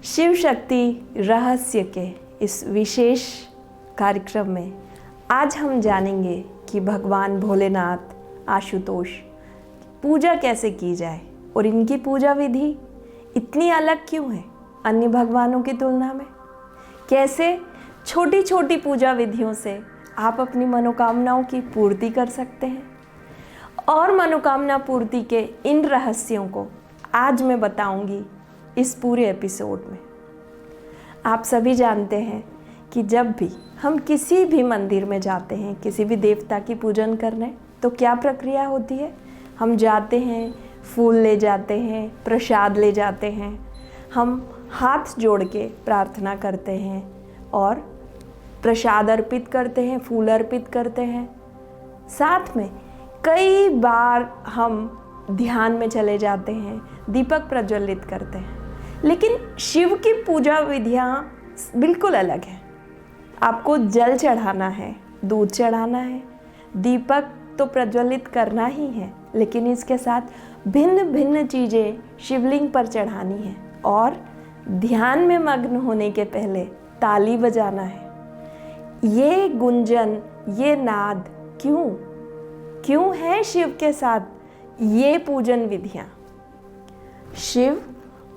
शिव शक्ति रहस्य के इस विशेष कार्यक्रम में आज हम जानेंगे कि भगवान भोलेनाथ, आशुतोष पूजा कैसे की जाए और इनकी पूजा विधि इतनी अलग क्यों है अन्य भगवानों की तुलना में। कैसे छोटी छोटी पूजा विधियों से आप अपनी मनोकामनाओं की पूर्ति कर सकते हैं और मनोकामना पूर्ति के इन रहस्यों को आज मैं बताऊंगी इस पूरे एपिसोड में। आप सभी जानते हैं कि जब भी हम किसी भी मंदिर में जाते हैं, किसी भी देवता की पूजन करने, तो क्या प्रक्रिया होती है। हम जाते हैं, फूल ले जाते हैं, प्रसाद ले जाते हैं, हम हाथ जोड़ के प्रार्थना करते हैं और प्रसाद अर्पित करते हैं, फूल अर्पित करते हैं। साथ में कई बार हम ध्यान में चले जाते हैं, दीपक प्रज्वलित करते हैं। लेकिन शिव की पूजा विधियाँ बिल्कुल अलग हैं। आपको जल चढ़ाना है, दूध चढ़ाना है, दीपक तो प्रज्वलित करना ही है, लेकिन इसके साथ भिन्न भिन्न चीज़ें शिवलिंग पर चढ़ानी है और ध्यान में मग्न होने के पहले ताली बजाना है। ये गुंजन, ये नाद क्यों है शिव के साथ ये पूजन विधियाँ। शिव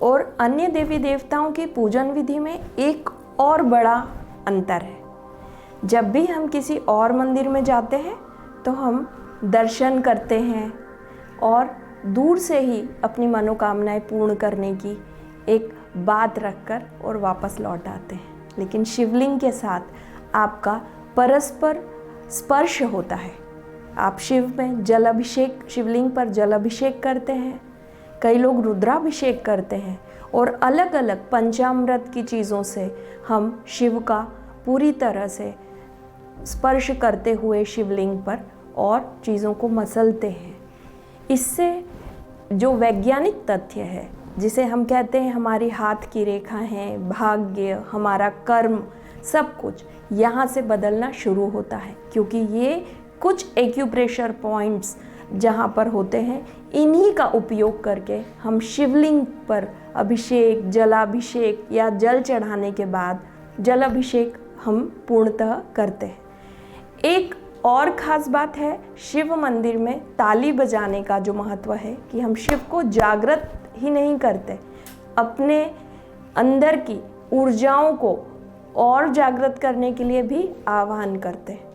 और अन्य देवी देवताओं की पूजन विधि में एक और बड़ा अंतर है। जब भी हम किसी और मंदिर में जाते हैं तो हम दर्शन करते हैं और दूर से ही अपनी मनोकामनाएं पूर्ण करने की एक बात रखकर और वापस लौट आते हैं। लेकिन शिवलिंग के साथ आपका परस्पर स्पर्श होता है। आप शिव में जल अभिषेक, शिवलिंग पर जल अभिषेक करते हैं, कई लोग रुद्राभिषेक करते हैं और अलग अलग पंचामृत की चीज़ों से हम शिव का पूरी तरह से स्पर्श करते हुए शिवलिंग पर और चीज़ों को मसलते हैं। इससे जो वैज्ञानिक तथ्य है, जिसे हम कहते हैं हमारी हाथ की रेखा है, भाग्य, हमारा कर्म, सब कुछ यहाँ से बदलना शुरू होता है, क्योंकि ये कुछ एक्यूप्रेशर पॉइंट्स जहाँ पर होते हैं, इन्हीं का उपयोग करके हम शिवलिंग पर अभिषेक, जलाभिषेक या जल चढ़ाने के बाद जल अभिषेक हम पूर्णतः करते हैं। एक और ख़ास बात है शिव मंदिर में ताली बजाने का जो महत्व है कि हम शिव को जागृत ही नहीं करते, अपने अंदर की ऊर्जाओं को और जागृत करने के लिए भी आह्वान करते हैं।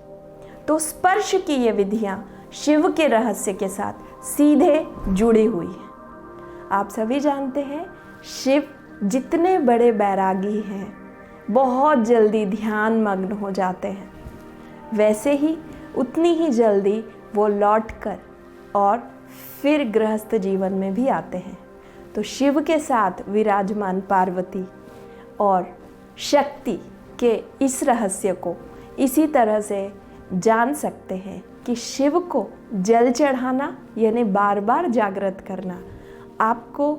तो स्पर्श की ये विधियाँ शिव के रहस्य के साथ सीधे जुड़ी हुई है। आप सभी जानते हैं शिव जितने बड़े बैरागी हैं, बहुत जल्दी ध्यान मग्न हो जाते हैं, वैसे ही उतनी ही जल्दी वो लौटकर और फिर गृहस्थ जीवन में भी आते हैं। तो शिव के साथ विराजमान पार्वती और शक्ति के इस रहस्य को इसी तरह से जान सकते हैं कि शिव को जल चढ़ाना यानी बार बार जागृत करना, आपको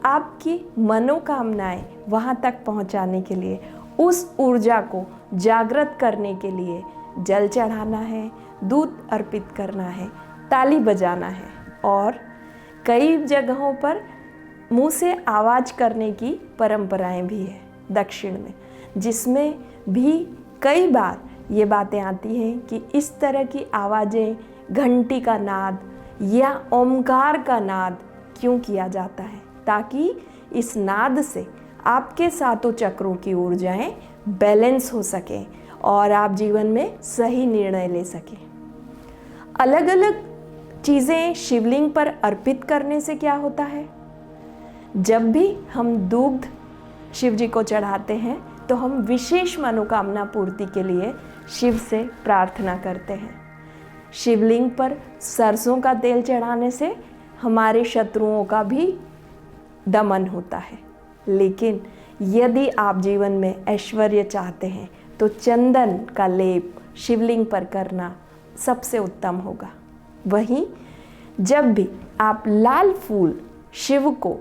आपकी मनोकामनाएं वहाँ तक पहुँचाने के लिए, उस ऊर्जा को जागृत करने के लिए जल चढ़ाना है, दूध अर्पित करना है, ताली बजाना है और कई जगहों पर मुंह से आवाज़ करने की परंपराएं भी है दक्षिण में, जिसमें भी कई बार ये बातें आती हैं कि इस तरह की आवाज़ें, घंटी का नाद या ओमकार का नाद क्यों किया जाता है, ताकि इस नाद से आपके सातों चक्रों की ऊर्जाएं बैलेंस हो सकें और आप जीवन में सही निर्णय ले सकें। अलग अलग चीज़ें शिवलिंग पर अर्पित करने से क्या होता है, जब भी हम दूध शिव जी को चढ़ाते हैं तो हम विशेष मनोकामना पूर्ति के लिए शिव से प्रार्थना करते हैं। शिवलिंग पर सरसों का तेल चढ़ाने से हमारे शत्रुओं का भी दमन होता है। लेकिन यदि आप जीवन में ऐश्वर्य चाहते हैं तो चंदन का लेप शिवलिंग पर करना सबसे उत्तम होगा। वहीं जब भी आप लाल फूल शिव को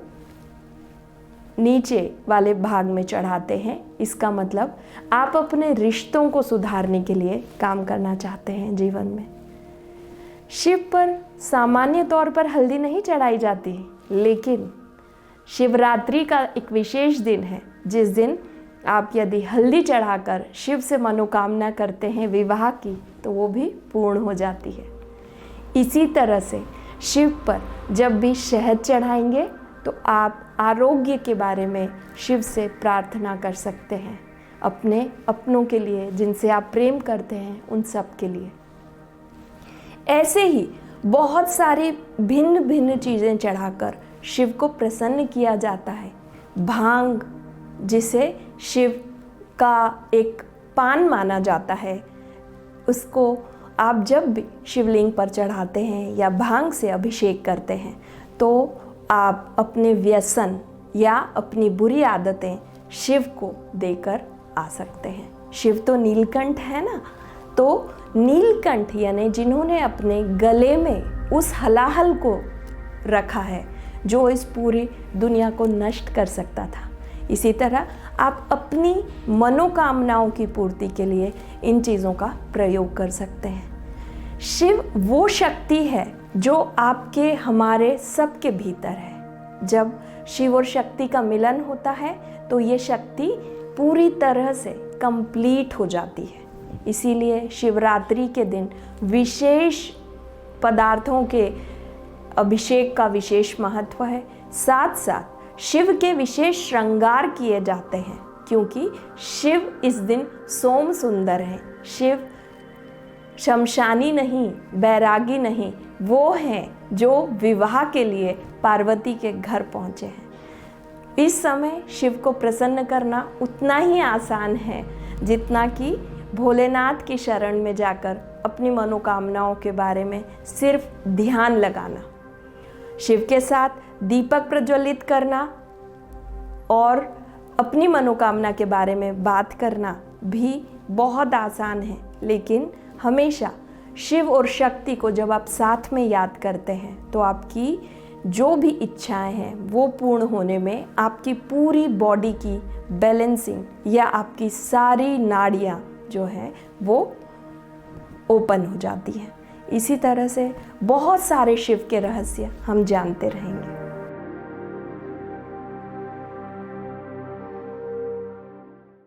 नीचे वाले भाग में चढ़ाते हैं, इसका मतलब आप अपने रिश्तों को सुधारने के लिए काम करना चाहते हैं जीवन में। शिव पर सामान्य तौर पर हल्दी नहीं चढ़ाई जाती, लेकिन शिवरात्रि का एक विशेष दिन है जिस दिन आप यदि हल्दी चढ़ाकर शिव से मनोकामना करते हैं विवाह की, तो वो भी पूर्ण हो जाती है। इसी तरह से शिव पर जब भी शहद चढ़ाएंगे तो आप आरोग्य के बारे में शिव से प्रार्थना कर सकते हैं, अपने अपनों के लिए, जिनसे आप प्रेम करते हैं उन सब के लिए। ऐसे ही बहुत सारी भिन्न भिन्न चीज़ें चढ़ाकर शिव को प्रसन्न किया जाता है। भांग, जिसे शिव का एक पान माना जाता है, उसको आप जब भी शिवलिंग पर चढ़ाते हैं या भांग से अभिषेक करते हैं तो आप अपने व्यसन या अपनी बुरी आदतें शिव को देकर आ सकते हैं। शिव तो नीलकंठ है ना, तो नीलकंठ यानी जिन्होंने अपने गले में उस हलाहल को रखा है जो इस पूरी दुनिया को नष्ट कर सकता था। इसी तरह आप अपनी मनोकामनाओं की पूर्ति के लिए इन चीज़ों का प्रयोग कर सकते हैं। शिव वो शक्ति है जो आपके हमारे सबके भीतर है। जब शिव और शक्ति का मिलन होता है तो ये शक्ति पूरी तरह से कंप्लीट हो जाती है। इसीलिए शिवरात्रि के दिन विशेष पदार्थों के अभिषेक का विशेष महत्व है। साथ साथ शिव के विशेष श्रृंगार किए जाते हैं, क्योंकि शिव इस दिन सोम सुंदर हैं। शिव शमशानी नहीं, बैरागी नहीं, वो हैं जो विवाह के लिए पार्वती के घर पहुँचे हैं। इस समय शिव को प्रसन्न करना उतना ही आसान है जितना कि भोलेनाथ की शरण में जाकर अपनी मनोकामनाओं के बारे में सिर्फ ध्यान लगाना। शिव के साथ दीपक प्रज्वलित करना और अपनी मनोकामना के बारे में बात करना भी बहुत आसान है, लेकिन हमेशा शिव और शक्ति को जब आप साथ में याद करते हैं तो आपकी जो भी इच्छाएं हैं वो पूर्ण होने में आपकी पूरी बॉडी की बैलेंसिंग या आपकी सारी नाड़ियाँ जो है वो ओपन हो जाती हैं। इसी तरह से बहुत सारे शिव के रहस्य हम जानते रहेंगे।